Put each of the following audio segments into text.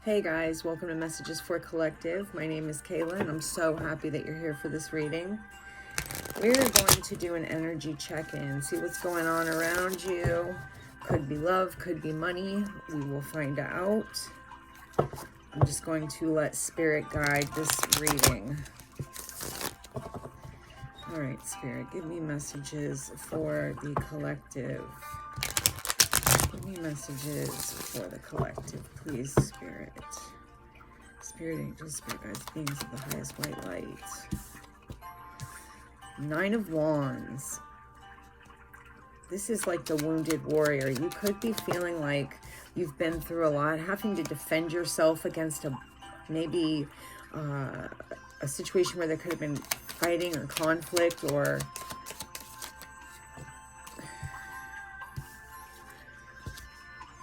Hey guys, welcome to Messages for Collective. My name is Kayla and I'm so happy that you're here for this reading. We're going to do an energy check-in, see what's going on around you. Could be love, could be money. We will find out. I'm just going to let Spirit guide this reading. All right, Spirit, give me messages for the collective. Give me messages for the collective, please, Spirit. Spirit angels, spirit guides, beings of the highest white light. Nine of Wands. This is like the wounded warrior. You could be feeling like you've been through a lot, having to defend yourself against maybe a situation where there could have been fighting or conflict, or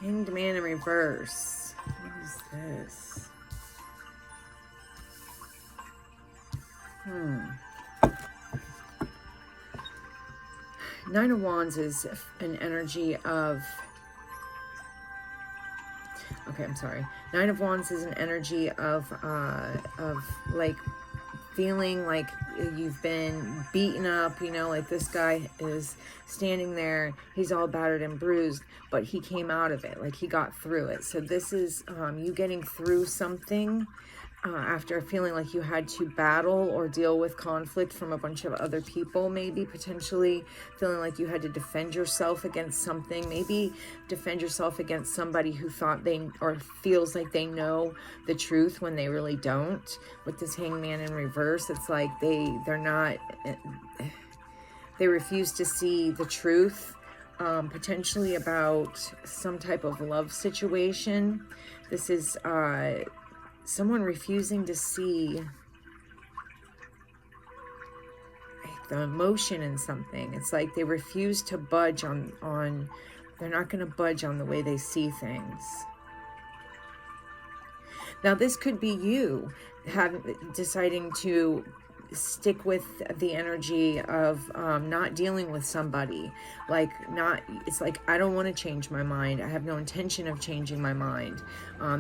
Hanged Man in reverse. What is this? Nine of Wands is an energy of... Okay, I'm sorry. Nine of Wands is an energy of like feeling like you've been beaten up, you know, like this guy is standing there, he's all battered and bruised, but he came out of it, like he got through it. So this is you getting through something after feeling like you had to battle or deal with conflict from a bunch of other people, maybe potentially feeling like you had to defend yourself against something, maybe defend yourself against somebody who thought they, or feels like they know the truth when they really don't. With this Hangman in reverse, it's like they refuse to see the truth, potentially about some type of love situation. This is someone refusing to see the emotion in something. It's like they refuse to budge on they're not going to budge on the way they see things. Now this could be you deciding to stick with the energy of not dealing with somebody, like it's like, I don't want to change my mind, I have no intention of changing my mind.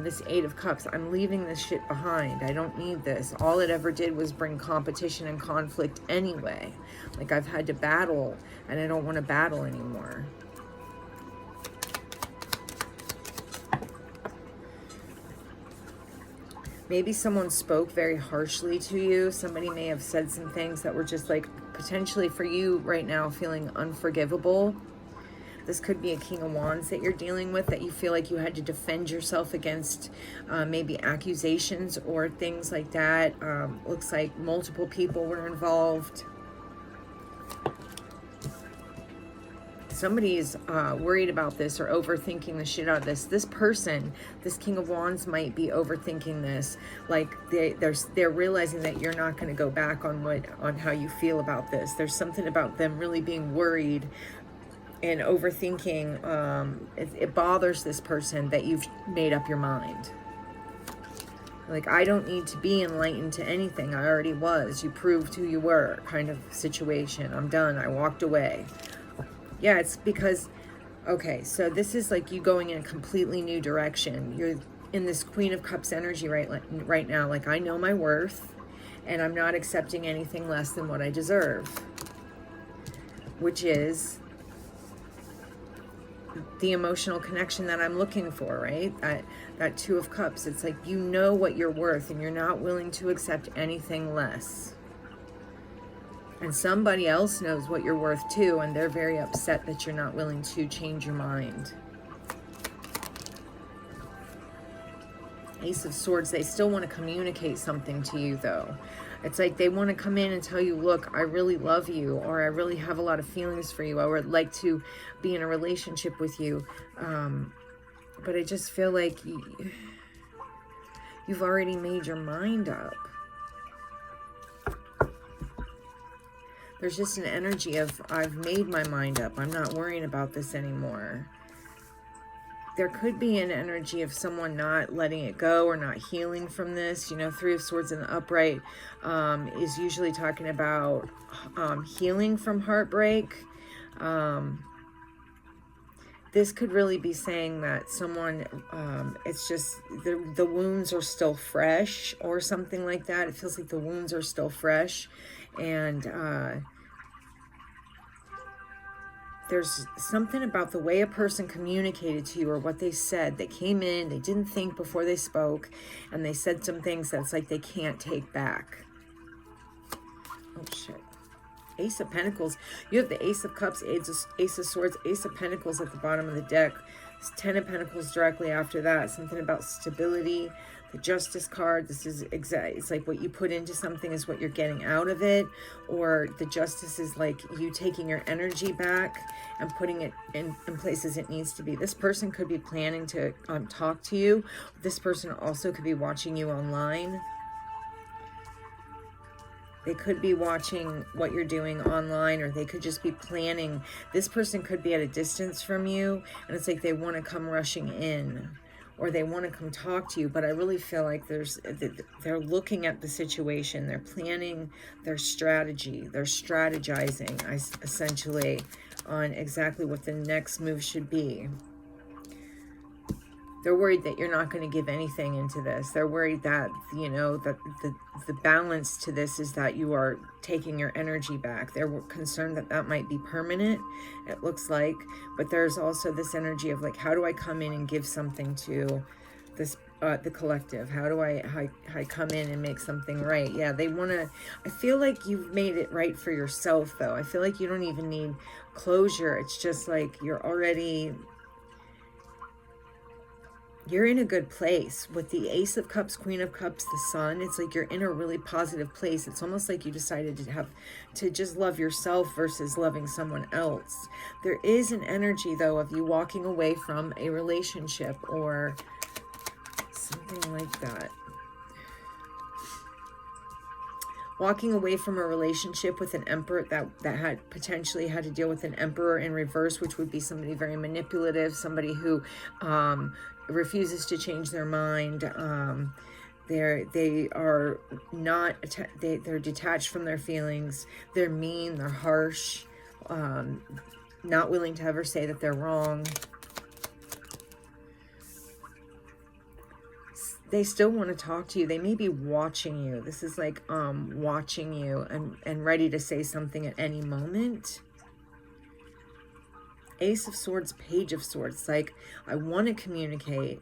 This Eight of Cups, I'm leaving this shit behind, I don't need this. All it ever did was bring competition and conflict anyway. Like I've had to battle and I don't want to battle anymore. Maybe someone spoke very harshly to you. Somebody may have said some things that were just like potentially for you right now feeling unforgivable. This could be a King of Wands that you're dealing with, that you feel like you had to defend yourself against maybe accusations or things like that. Looks like multiple people were involved. Somebody is worried about this or overthinking the shit out of this. This person, this King of Wands, might be overthinking this. Like they're realizing that you're not going to go back on how you feel about this. There's something about them really being worried and overthinking. It bothers this person that you've made up your mind. Like, I don't need to be enlightened to anything. I already was. You proved who you were, kind of situation. I'm done. I walked away. Yeah, it's because, okay, so this is like you going in a completely new direction. You're in this Queen of Cups energy right now. Like, I know my worth, and I'm not accepting anything less than what I deserve, which is the emotional connection that I'm looking for, right? That Two of Cups. It's like you know what you're worth, and you're not willing to accept anything less. And somebody else knows what you're worth too, and they're very upset that you're not willing to change your mind. Ace of Swords, they still want to communicate something to you though. It's like they want to come in and tell you, look, I really love you, or I really have a lot of feelings for you, I would like to be in a relationship with you. But I just feel like you've already made your mind up. There's just an energy of, I've made my mind up. I'm not worrying about this anymore. There could be an energy of someone not letting it go or not healing from this. You know, Three of Swords in the upright is usually talking about healing from heartbreak. this could really be saying that someone, it's just the wounds are still fresh or something like that. It feels like the wounds are still fresh, and there's something about the way a person communicated to you or what they said. They came in, they didn't think before they spoke, and they said some things that's like they can't take back. Oh, shit. Ace of Pentacles. You have the Ace of Cups, Ace of Swords, Ace of Pentacles at the bottom of the deck. It's 10 of Pentacles directly after that. Something about stability. The Justice card. This is exact. It's like what you put into something is what you're getting out of it. Or the Justice is like you taking your energy back and putting it in places it needs to be. This person could be planning to talk to you. This person also could be watching you online. They could be watching what you're doing online, or they could just be planning. This person could be at a distance from you, and it's like they want to come rushing in, or they want to come talk to you. But I really feel like they're looking at the situation. They're planning their strategy. They're strategizing, essentially, on exactly what the next move should be. They're worried that you're not going to give anything into this. They're worried that, you know, that the balance to this is that you are taking your energy back. They're concerned that that might be permanent, it looks like. But there's also this energy of like, how do I come in and give something to this, the collective? How do I come in and make something right? Yeah, they want to, I feel like you've made it right for yourself, though. I feel like you don't even need closure. It's just like you're already... You're in a good place with the Ace of Cups, Queen of Cups, the Sun. It's like you're in a really positive place. It's almost like you decided to just love yourself versus loving someone else. There is an energy, though, of you walking away from a relationship or something like that. Walking away from a relationship with an Emperor that had potentially had to deal with an Emperor in reverse, which would be somebody very manipulative, somebody who refuses to change their mind. They are not, they're detached from their feelings. They're mean, they're harsh, not willing to ever say that they're wrong. They still want to talk to you. They may be watching you. This is like watching you and ready to say something at any moment. Ace of Swords, Page of Swords. Like, I want to communicate.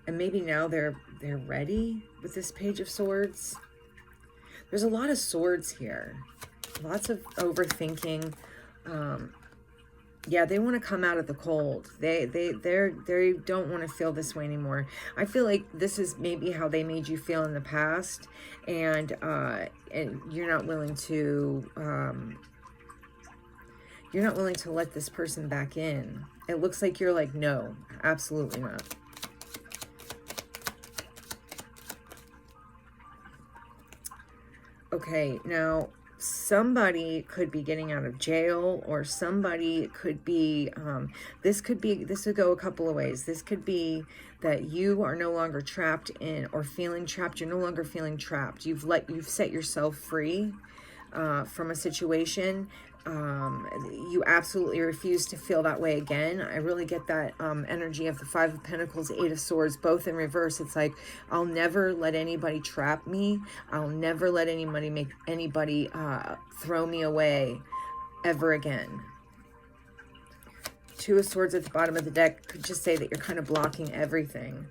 And maybe now they're ready with this Page of Swords. There's a lot of swords here. Lots of overthinking. Yeah, they want to come out of the cold. They don't want to feel this way anymore. I feel like this is maybe how they made you feel in the past, and you're not willing to let this person back in. It looks like you're like, no, absolutely not. Okay, now somebody could be getting out of jail, or somebody could be, this would go a couple of ways. This could be that you are no longer trapped in or feeling trapped. You're no longer feeling trapped. You've set yourself free from a situation. You absolutely refuse to feel that way again. I really get that energy of the Five of Pentacles, Eight of Swords, both in reverse. It's like, I'll never let anybody trap me. I'll never let anybody throw me away ever again. Two of Swords at the bottom of the deck could just say that you're kind of blocking everything.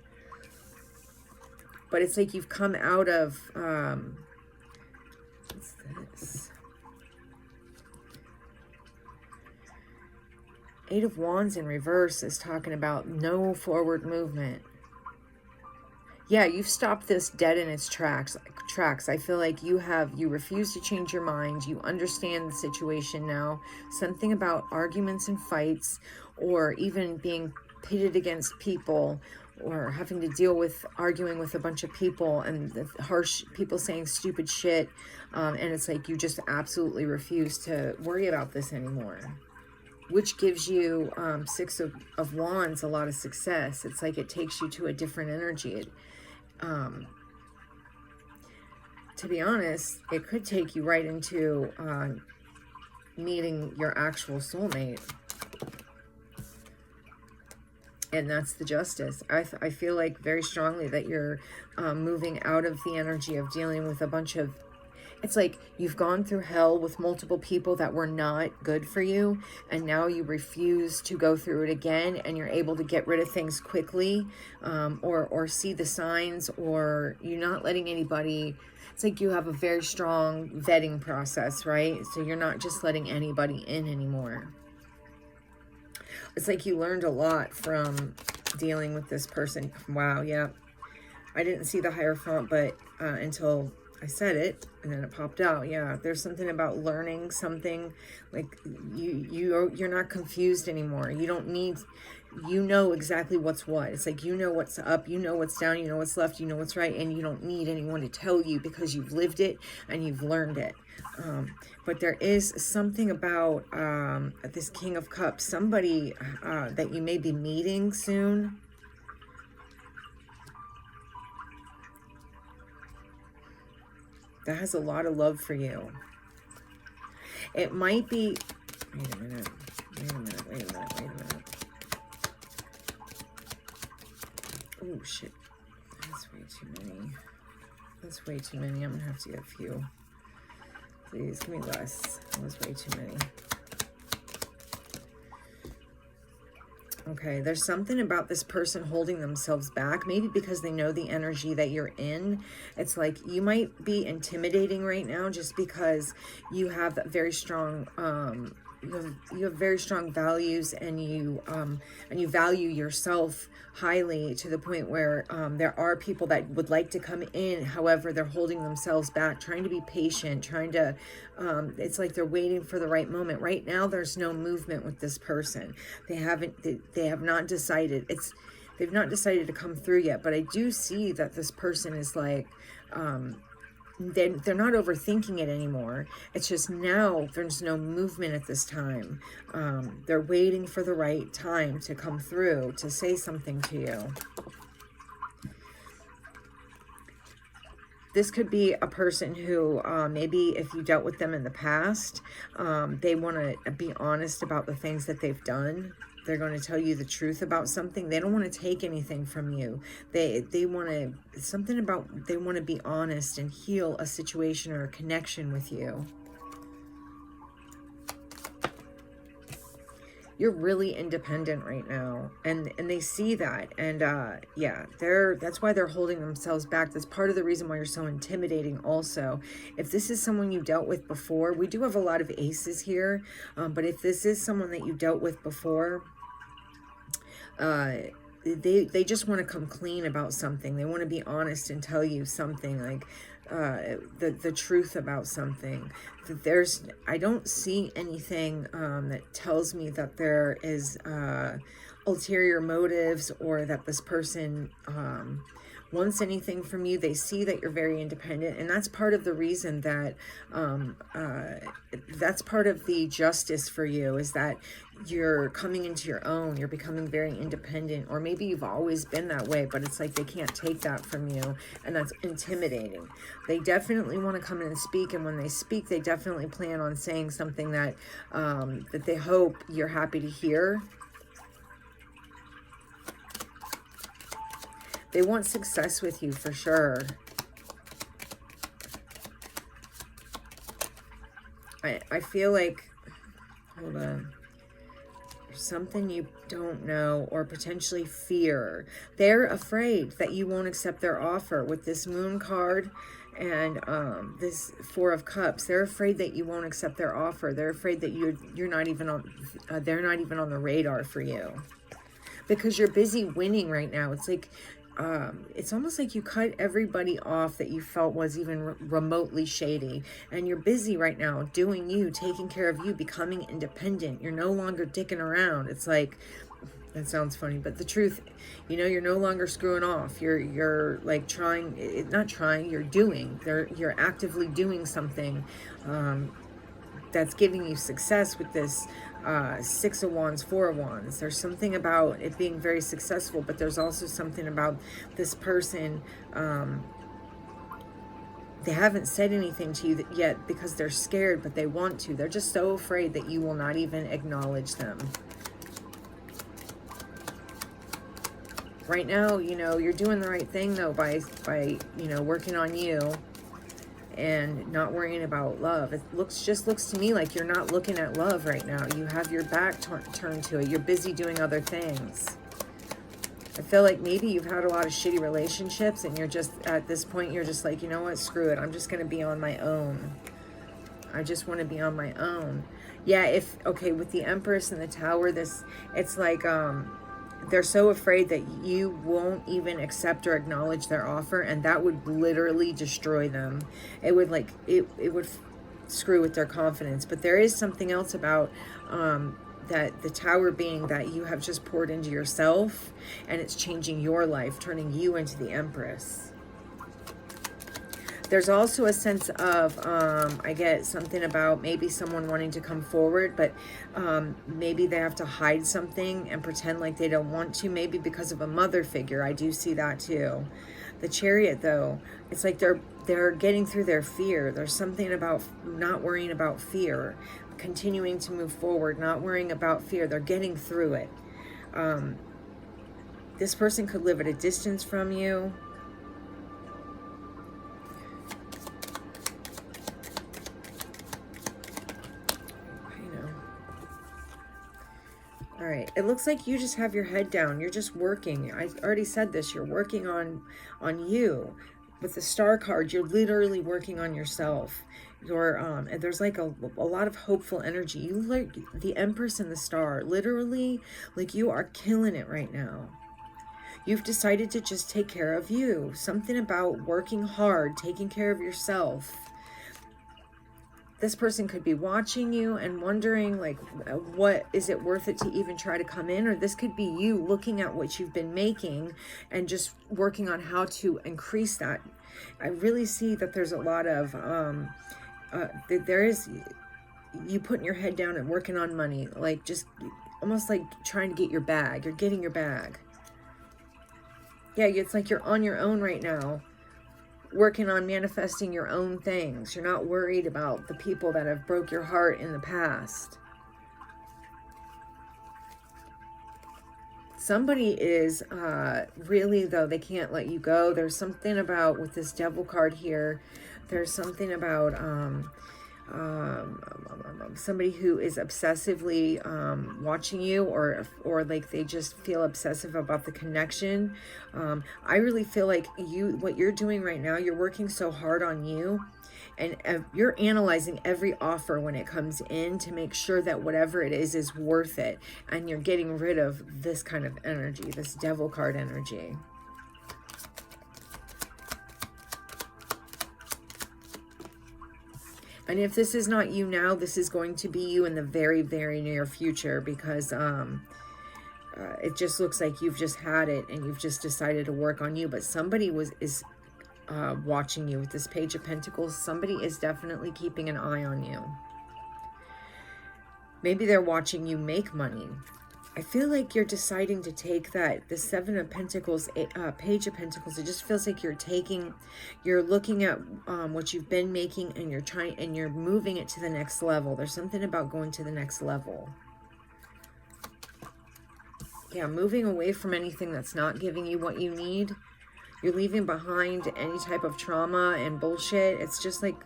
But it's like you've come out of, what's this? Eight of Wands in reverse is talking about no forward movement. Yeah, you've stopped this dead in its tracks. I feel like you refuse to change your mind. You understand the situation now. Something about arguments and fights, or even being pitted against people, or having to deal with arguing with a bunch of people and the harsh people saying stupid shit. And it's like you just absolutely refuse to worry about this anymore. Which gives you Six of Wands a lot of success. It's like it takes you to a different energy. To be honest, it could take you right into meeting your actual soulmate. And that's the Justice. I feel like very strongly that you're moving out of the energy of dealing with a bunch of, it's like you've gone through hell with multiple people that were not good for you, and now you refuse to go through it again, and you're able to get rid of things quickly, or see the signs, or you're not letting anybody. It's like you have a very strong vetting process, right? So you're not just letting anybody in anymore. It's like you learned a lot from dealing with this person. Wow, yeah. I didn't see the Hierophant, but until I said it, and then it popped out. Yeah, there's something about learning something. Like you're not confused anymore. You don't need, you know exactly what's what. It's like you know what's up, you know what's down, you know what's left, you know what's right, and you don't need anyone to tell you because you've lived it and you've learned it. But there is something about this King of Cups, somebody that you may be meeting soon. That has a lot of love for you. It might be, wait a minute, oh shit, that's way too many. That's way too many. I'm gonna have to get a few. Please, give me less. That was way too many. Okay, there's something about this person holding themselves back, maybe because they know the energy that you're in. It's like you might be intimidating right now just because you have very strong you have very strong values, and you value yourself highly, to the point where there are people that would like to come in. However, they're holding themselves back, trying to be patient, trying to it's like they're waiting for the right moment. Right now there's no movement with this person. They have not decided. They've not decided to come through yet, but I do see that this person is like they're not overthinking it anymore. It's just now there's no movement at this time. They're waiting for the right time to come through, to say something to you. This could be a person who maybe if you dealt with them in the past, they want to be honest about the things that they've done. They're going to tell you the truth about something. They don't want to take anything from you. They want to, something about, they want to be honest and heal a situation or a connection with you. You're really independent right now, and they see that, and yeah, that's why they're holding themselves back. That's part of the reason why you're so intimidating also. If this is someone you dealt with before, we do have a lot of aces here, but if this is someone that you dealt with before, they just want to come clean about something. They want to be honest and tell you something, like the truth about something. I don't see anything that tells me that there is ulterior motives, or that this person wants anything from you. They see that you're very independent, and that's part of the reason that that's part of the Justice for you, is that you're coming into your own. You're becoming very independent, or maybe you've always been that way, but it's like they can't take that from you, and that's intimidating. They definitely want to come in and speak, and when they speak, they definitely plan on saying something that that they hope you're happy to hear. They want success with you for sure. I feel like, hold on, there's something you don't know or potentially fear. They're afraid that you won't accept their offer with this Moon card and this Four of Cups. They're afraid that you won't accept their offer. They're afraid that you're not even on, they're not even on the radar for you, because you're busy winning right now. It's like, it's almost like you cut everybody off that you felt was even remotely shady, and you're busy right now doing you, taking care of you, becoming independent. You're no longer dicking around. It's like, that sounds funny, but the truth, you know, you're no longer screwing off. You're like trying, not trying, you're doing. You're actively doing something that's giving you success with this Six of Wands, Four of Wands. There's something about it being very successful, but there's also something about this person, they haven't said anything to you yet because they're scared, but they want to. They're just so afraid that you will not even acknowledge them. Right now, you know, you're doing the right thing, though, by you know, working on you and not worrying about love. It just looks to me like you're not looking at love right now. You have your back turned to it. You're busy doing other things. I feel like maybe you've had a lot of shitty relationships, and you're just, at this point, you're just like, you know what, screw it. I'm just going to be on my own. I just want to be on my own. Yeah, okay, with the Empress and the Tower, it's like, they're so afraid that you won't even accept or acknowledge their offer, and that would literally destroy them. It would, like, it would screw with their confidence. But there is something else about that the Tower being that you have just poured into yourself, and it's changing your life, turning you into the Empress. There's also a sense of, I get something about maybe someone wanting to come forward, but maybe they have to hide something and pretend like they don't want to, maybe because of a mother figure. I do see that too. The Chariot, though, it's like they're getting through their fear. There's something about not worrying about fear, continuing to move forward, not worrying about fear. They're getting through it. This person could live at a distance from you. All right, it looks like you just have your head down. You're just working. I already said this. You're working on you. With the Star card, you're literally working on yourself. You're and there's like a lot of hopeful energy. You like the Empress and the Star. Literally, like, you are killing it right now. You've decided to just take care of you. Something about working hard, taking care of yourself. This person could be watching you and wondering, like, what is it worth it to even try to come in? Or this could be you looking at what you've been making and just working on how to increase that. I really see that there's a lot of, there is you putting your head down and working on money, like just almost like trying to get your bag. You're getting your bag. Yeah, it's like you're on your own right now, working on manifesting your own things. You're not worried about the people that have broke your heart in the past. Somebody is really, though, they can't let you go. There's something about, with this Devil card here, there's something about somebody who is obsessively watching you, or like they just feel obsessive about the connection. I really feel like what you're doing right now, you're working so hard on you, and you're analyzing every offer when it comes in to make sure that whatever it is worth it, and you're getting rid of this kind of energy, this Devil card energy. And if this is not you now, this is going to be you in the very, very near future, because it just looks like you've just had it and you've just decided to work on you. But somebody is watching you with this Page of Pentacles. Somebody is definitely keeping an eye on you. Maybe they're watching you make money. I feel like you're deciding to take the Seven of Pentacles, Page of Pentacles. It just feels like you're looking at what you've been making, and you're moving it to the next level. There's something about going to the next level. Yeah, moving away from anything that's not giving you what you need. You're leaving behind any type of trauma and bullshit. It's just like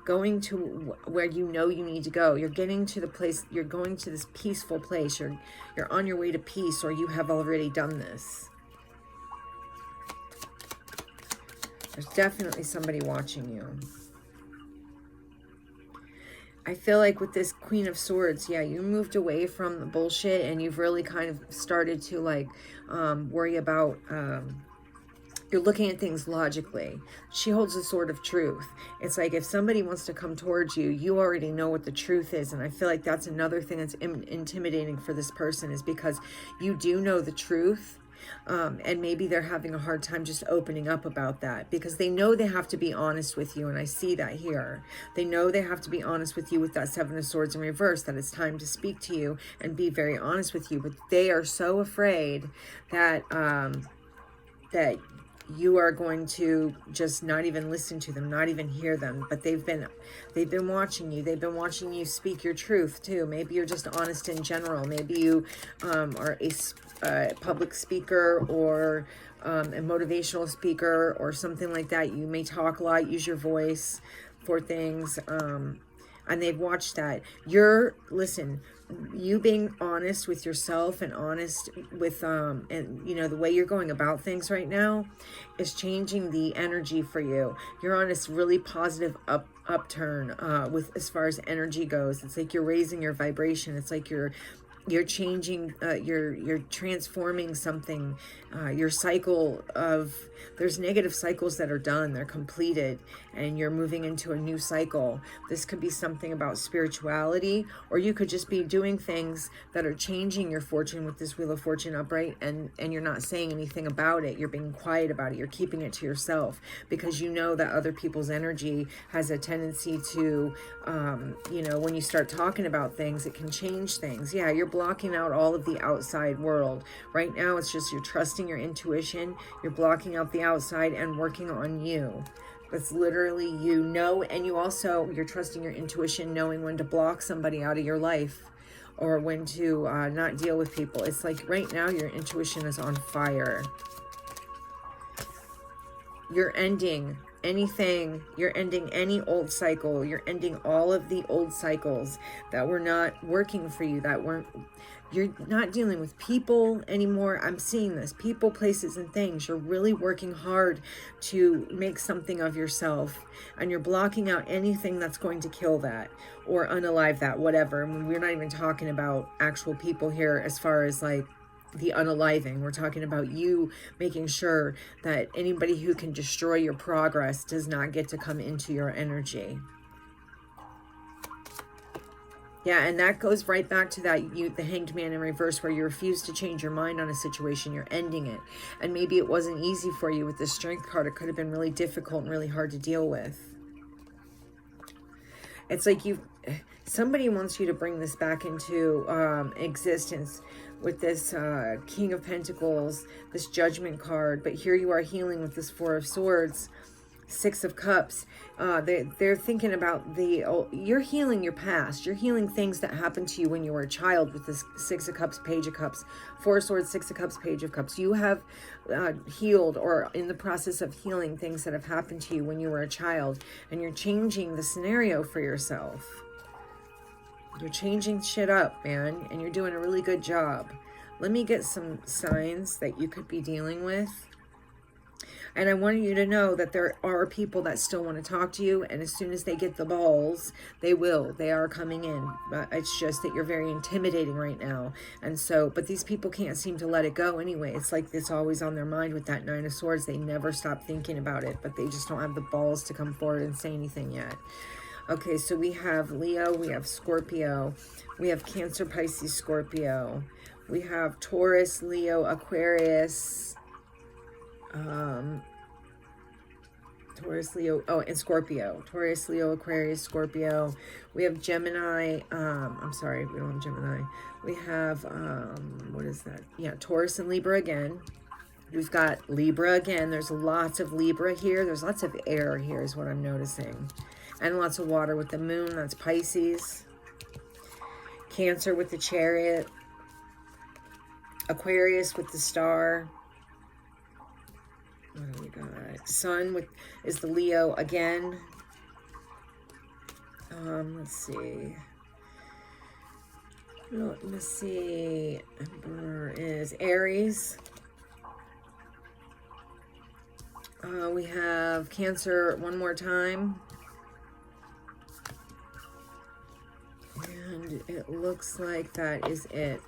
going to where you know you need to go. You're getting to the place, you're going to this peaceful place. You're on your way to peace, or you have already done this. There's definitely somebody watching you. I feel like with this Queen of Swords, yeah, you moved away from the bullshit, and you've really kind of started to like worry about you're looking at things logically. She holds the sword of truth. It's like if somebody wants to come towards you, you already know what the truth is. And I feel like that's another thing that's intimidating for this person, is because you do know the truth. And maybe they're having a hard time just opening up about that, because they know they have to be honest with you. And I see that here. They know they have to be honest with you with that Seven of Swords in reverse, that it's time to speak to you and be very honest with you. But they are so afraid that, that you are going to just not even listen to them, not even hear them. But they've been watching you. They've been watching you speak your truth too. Maybe you're just honest in general. Maybe you are a public speaker or a motivational speaker or something like that. You may talk a lot, use your voice for things, and they've watched that. Listen, you being honest with yourself and honest with, and you know, the way you're going about things right now is changing the energy for you. You're on this really positive upturn with as far as energy goes. It's like you're raising your vibration. It's like you're changing, you're transforming something, your cycle of, there's negative cycles that are done, they're completed, and you're moving into a new cycle. This could be something about spirituality, or you could just be doing things that are changing your fortune with this Wheel of Fortune upright, and you're not saying anything about it. You're being quiet about it. You're keeping it to yourself because you know that other people's energy has a tendency to, you know, when you start talking about things, it can change things. Yeah, you're blocking out all of the outside world. Right now, it's just you're trusting your intuition. You're blocking out the outside and working on you. That's literally you know, and you're trusting your intuition, knowing when to block somebody out of your life or when to not deal with people. It's like right now your intuition is on fire. You're ending anything, you're ending any old cycle, you're ending all of the old cycles that were not working for you, you're not dealing with people anymore. I'm seeing this, people, places, and things. You're really working hard to make something of yourself, and you're blocking out anything that's going to kill that or unalive that, whatever. I mean, we're not even talking about actual people here as far as like the unaliving. We're talking about you making sure that anybody who can destroy your progress does not get to come into your energy. Yeah, and that goes right back to that, the Hanged Man in reverse, where you refuse to change your mind on a situation. You're ending it. And maybe it wasn't easy for you with the Strength card. It could have been really difficult and really hard to deal with. It's like somebody wants you to bring this back into existence with this King of Pentacles, this Judgment card. But here you are healing with this Four of Swords, Six of Cups. They're thinking about you're healing your past. You're healing things that happened to you when you were a child with this Six of Cups, Page of Cups, Four of Swords, Six of Cups, Page of Cups. You have healed or in the process of healing things that have happened to you when you were a child, and you're changing the scenario for yourself. You're changing shit up, man, and you're doing a really good job. Let me get some signs that you could be dealing with. And I want you to know that there are people that still want to talk to you, and as soon as they get the balls, they will. They are coming in. It's just that you're very intimidating right now. And so, but these people can't seem to let it go anyway. It's like it's always on their mind with that Nine of Swords. They never stop thinking about it, but they just don't have the balls to come forward and say anything yet. Okay, so we have Leo, we have Scorpio, we have Cancer, Pisces, Scorpio. We have Taurus, Leo, Aquarius, Taurus, Leo, and Scorpio. Taurus, Leo, Aquarius, Scorpio. We have Gemini. I'm sorry, we don't have Gemini. We have, what is that? Yeah, Taurus and Libra again. We've got Libra again. There's lots of Libra here. There's lots of air here is what I'm noticing. And lots of water with the moon. That's Pisces. Cancer with the Chariot. Aquarius with the Star. What do we got? Sun is the Leo again. Let's see. Let me see. Emperor is Aries. We have Cancer one more time. And it looks like that is it.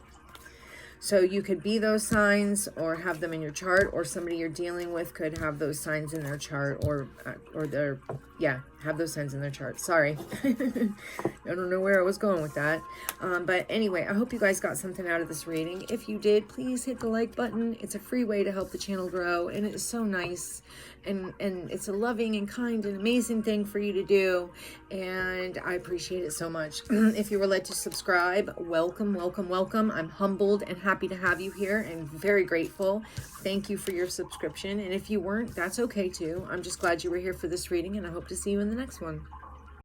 So you could be those signs or have them in your chart, or somebody you're dealing with could have those signs in their chart, or have those signs in their chart. Sorry. I don't know where I was going with that. But anyway, I hope you guys got something out of this reading. If you did, please hit the like button. It's a free way to help the channel grow, and it's so nice. And it's a loving and kind and amazing thing for you to do, and I appreciate it so much. If you were led to subscribe, welcome, welcome, welcome. I'm humbled and happy to have you here and very grateful. Thank you for your subscription, and if you weren't, that's okay too. I'm just glad you were here for this reading, and I hope to see you in the next one.